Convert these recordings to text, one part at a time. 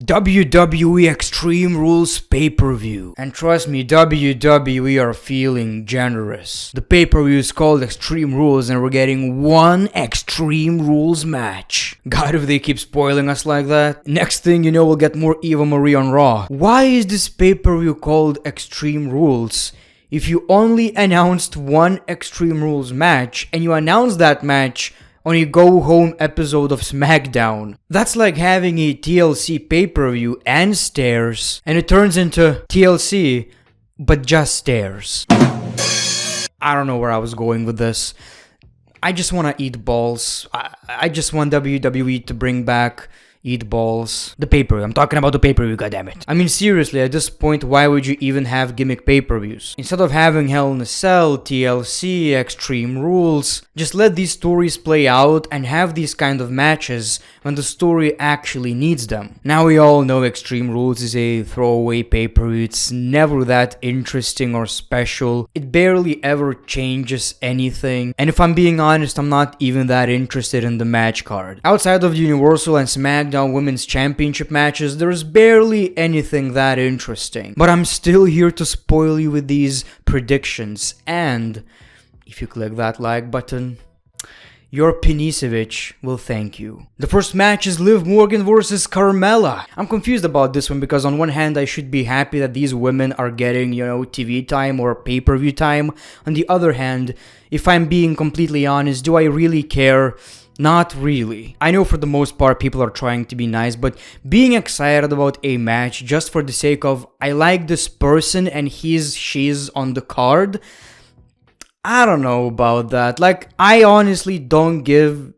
WWE Extreme Rules pay-per-view. And trust me, WWE are feeling generous. The pay-per-view is called Extreme Rules and we're getting one Extreme Rules match. God, if they keep spoiling us like that. Next thing you know, we'll get more Eva Marie on Raw. Why is this pay-per-view called Extreme Rules if you only announced one Extreme Rules match and you announced that match on a go-home episode of SmackDown? That's like having a TLC pay-per-view and stairs, and it turns into TLC, but just stairs. I don't know where I was going with this. I just want to eat balls. I just want WWE to bring back Eat Balls. The pay-per-view. I'm talking about the pay-per-view, goddammit. I mean, seriously, at this point, why would you even have gimmick pay-per-views? Instead of having Hell in a Cell, TLC, Extreme Rules, just let these stories play out and have these kind of matches when the story actually needs them. Now we all know Extreme Rules is a throwaway pay-per-view. It's never that interesting or special. It barely ever changes anything. And if I'm being honest, I'm not even that interested in the match card. Outside of the Universal and SmackDown Women's Championship matches, there's barely anything that interesting. But I'm still here to spoil you with these predictions. And if you click that like button, your Penicevic will thank you. The first match is Liv Morgan versus Carmella. I'm confused about this one because on one hand I should be happy that these women are getting, TV time or pay-per-view time. On the other hand, if I'm being completely honest, do I really care? Not really. I know for the most part people are trying to be nice, but being excited about a match just for the sake of I like this person and she's on the card, I don't know about that. Like, I honestly don't give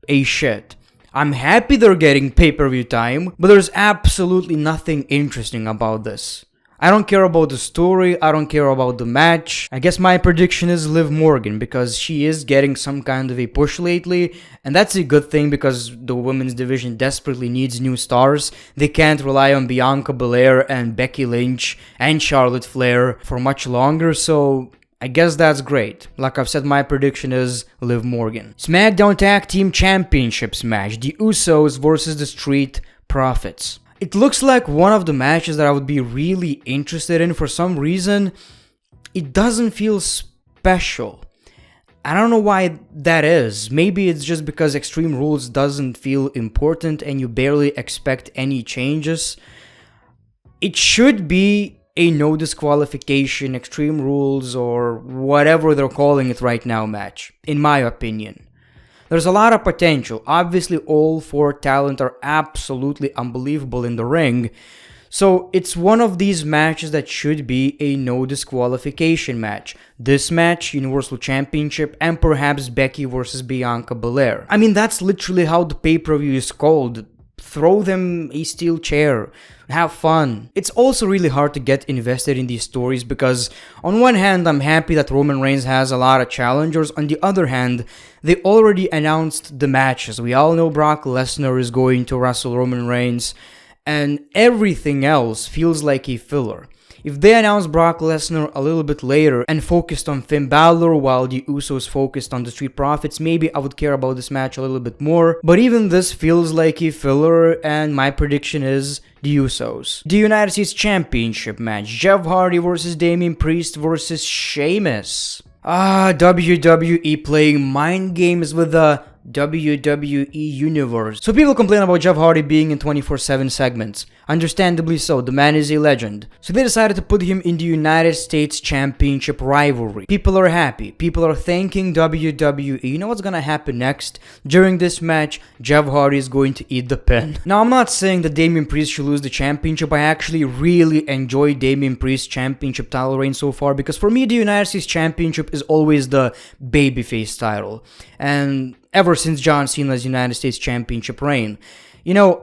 a shit. I'm happy they're getting pay-per-view time, but there's absolutely nothing interesting about this. I don't care about the story, I don't care about the match. I guess my prediction is Liv Morgan because she is getting some kind of a push lately, and that's a good thing because the women's division desperately needs new stars. They can't rely on Bianca, Belair, and Becky Lynch and Charlotte Flair for much longer, so I guess that's great. Like I've said, my prediction is Liv Morgan. SmackDown Tag Team Championships match, the Usos versus the Street Profits. It looks like one of the matches that I would be really interested in. For some reason, it doesn't feel special. I don't know why that is. Maybe it's just because Extreme Rules doesn't feel important and you barely expect any changes. It should be a no disqualification, Extreme Rules, or whatever they're calling it right now match, in my opinion. There's a lot of potential. Obviously, all four talent are absolutely unbelievable in the ring. So it's one of these matches that should be a no disqualification match. This match, Universal Championship, and perhaps Becky versus Bianca Belair. I mean, that's literally how the pay-per-view is called. Throw them a steel chair. Have fun. It's also really hard to get invested in these stories because on one hand, I'm happy that Roman Reigns has a lot of challengers. On the other hand, they already announced the matches. We all know Brock Lesnar is going to wrestle Roman Reigns, and everything else feels like a filler. If they announced Brock Lesnar a little bit later and focused on Finn Balor while the Usos focused on the Street Profits, maybe I would care about this match a little bit more. But even this feels like a filler, and my prediction is the Usos. The United States Championship match, Jeff Hardy versus Damian Priest versus Sheamus. WWE playing mind games with the WWE Universe. So people complain about Jeff Hardy being in 24/7 segments. Understandably so, the man is a legend. So they decided to put him in the United States Championship rivalry. People are happy. People are thanking WWE. You know what's gonna happen next? During this match, Jeff Hardy is going to eat the pin. Now, I'm not saying that Damian Priest should lose the championship. I actually really enjoy Damian Priest's championship title reign so far because for me, the United States Championship is always the babyface title. And ever since John Cena's United States Championship reign,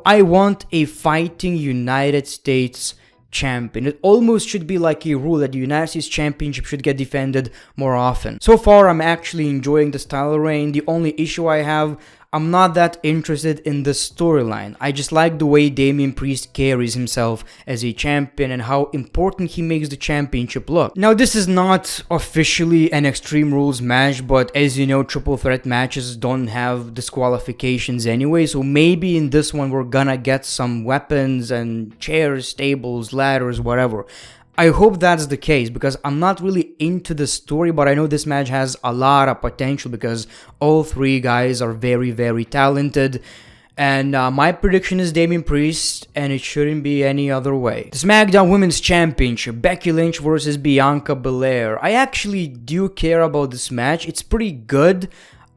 I want a fighting United States champion. It almost should be like a rule that the United States Championship should get defended more often. So far, I'm actually enjoying this title reign. The only issue I have, I'm not that interested in the storyline. I just like the way Damian Priest carries himself as a champion and how important he makes the championship look. Now, this is not officially an Extreme Rules match, but as you know, triple threat matches don't have disqualifications anyway, so maybe in this one we're gonna get some weapons and chairs, tables, ladders, whatever. I hope that's the case because I'm not really into the story, but I know this match has a lot of potential because all three guys are very, very talented. And my prediction is Damian Priest, and it shouldn't be any other way. The SmackDown Women's Championship, Becky Lynch versus Bianca Belair. I actually do care about this match. It's pretty good.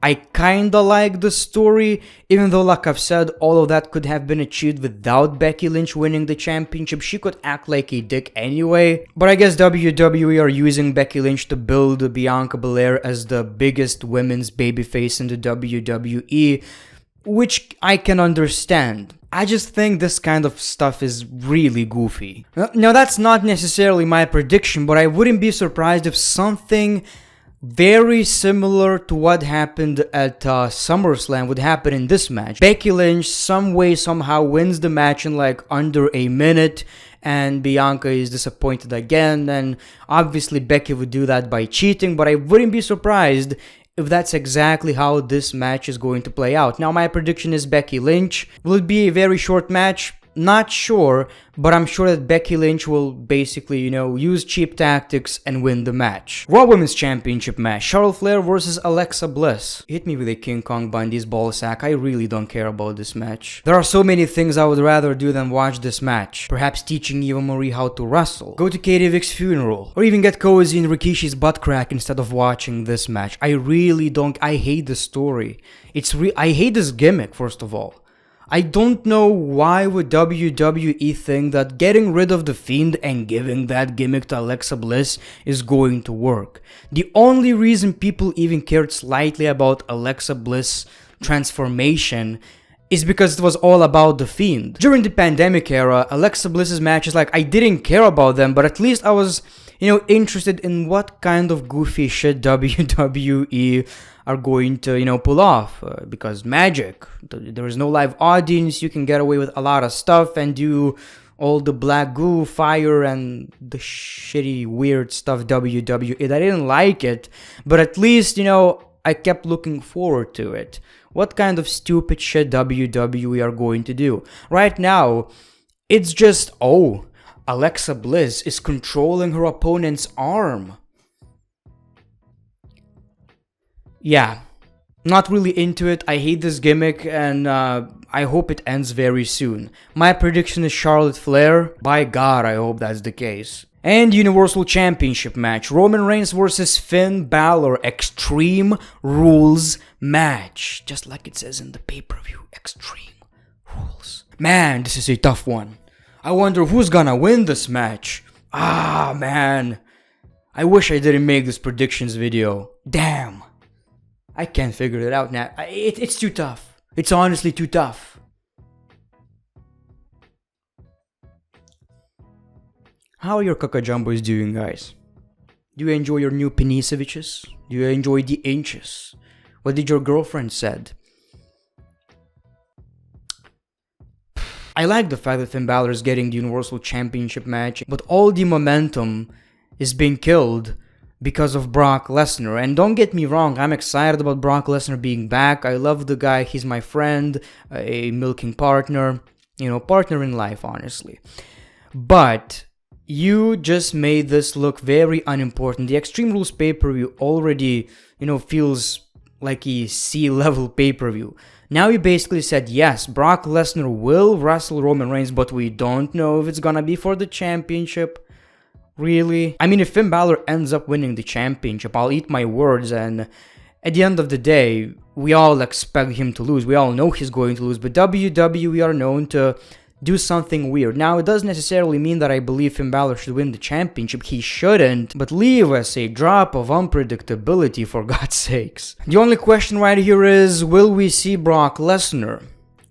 I kinda like the story, even though, like I've said, all of that could have been achieved without Becky Lynch winning the championship. She could act like a dick anyway. But I guess WWE are using Becky Lynch to build Bianca Belair as the biggest women's babyface in the WWE, which I can understand. I just think this kind of stuff is really goofy. Now, that's not necessarily my prediction, but I wouldn't be surprised if something very similar to what happened at SummerSlam would happen in this match. Becky Lynch some way somehow wins the match in like under a minute, and Bianca is disappointed again, and obviously Becky would do that by cheating, but I wouldn't be surprised if that's exactly how this match is going to play out. Now, my prediction is Becky Lynch. Will it be a very short match? Not sure, but I'm sure that Becky Lynch will basically, use cheap tactics and win the match. Raw Women's Championship match, Charlotte Flair versus Alexa Bliss. Hit me with a King Kong Bundy's ball sack. I really don't care about this match. There are so many things I would rather do than watch this match. Perhaps teaching Eva Marie how to wrestle, go to Katie Vick's funeral, or even get cozy in Rikishi's butt crack instead of watching this match. I hate the story. I hate this gimmick, first of all. I don't know why would WWE think that getting rid of The Fiend and giving that gimmick to Alexa Bliss is going to work. The only reason people even cared slightly about Alexa Bliss' transformation is because it was all about The Fiend. During the pandemic era, Alexa Bliss's matches, I didn't care about them, but at least I was, interested in what kind of goofy shit WWE are going to, pull off, because magic, there is no live audience, you can get away with a lot of stuff and do all the black goo, fire, and the shitty, weird stuff WWE did. I didn't like it, but at least, I kept looking forward to it. What kind of stupid shit WWE are going to do? Right now, it's just, Alexa Bliss is controlling her opponent's arm. Yeah, not really into it. I hate this gimmick, and I hope it ends very soon. My prediction is Charlotte Flair. By God, I hope that's the case. And Universal Championship match, Roman Reigns versus Finn Balor, Extreme Rules match. Just like it says in the pay-per-view, Extreme Rules. Man, this is a tough one. I wonder who's gonna win this match. Man. I wish I didn't make this predictions video. Damn. I can't figure it out now. It's too tough. It's honestly too tough. How are your Kakajambos doing, guys? Do you enjoy your new Peniseviches? Do you enjoy the inches? What did your girlfriend said? I like the fact that Finn Balor is getting the Universal Championship match, but all the momentum is being killed because of Brock Lesnar. And don't get me wrong, I'm excited about Brock Lesnar being back. I love the guy, he's my friend, a milking partner, partner in life, honestly. But you just made this look very unimportant. The Extreme Rules pay-per-view already, feels like a C-level pay-per-view. Now you basically said, yes, Brock Lesnar will wrestle Roman Reigns, but we don't know if it's gonna be for the championship. Really? I mean, if Finn Balor ends up winning the championship, I'll eat my words, and at the end of the day, we all expect him to lose. We all know he's going to lose, but WWE are known to do something weird. Now, it doesn't necessarily mean that I believe Finn Balor should win the championship. He shouldn't, but leave us a drop of unpredictability, for God's sakes. The only question right here is, will we see Brock Lesnar?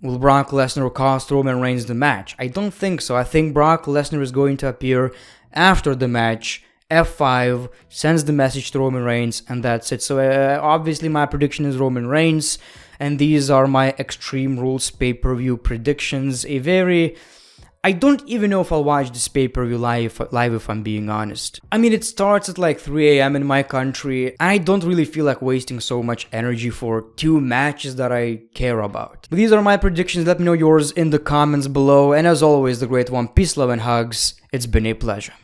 Will Brock Lesnar cost Roman Reigns the match? I don't think so. I think Brock Lesnar is going to appear after the match F5 sends the message to Roman Reigns, and that's it. So obviously my prediction is Roman Reigns, and these are my Extreme Rules pay-per-view predictions. I don't even know if I'll watch this pay-per-view live if I'm being honest. I mean, it starts at like 3 a.m. in my country, and I don't really feel like wasting so much energy for 2 matches that I care about. But these are my predictions. Let me know yours in the comments below, and as always, the great one, peace, love, and hugs. It's been a pleasure.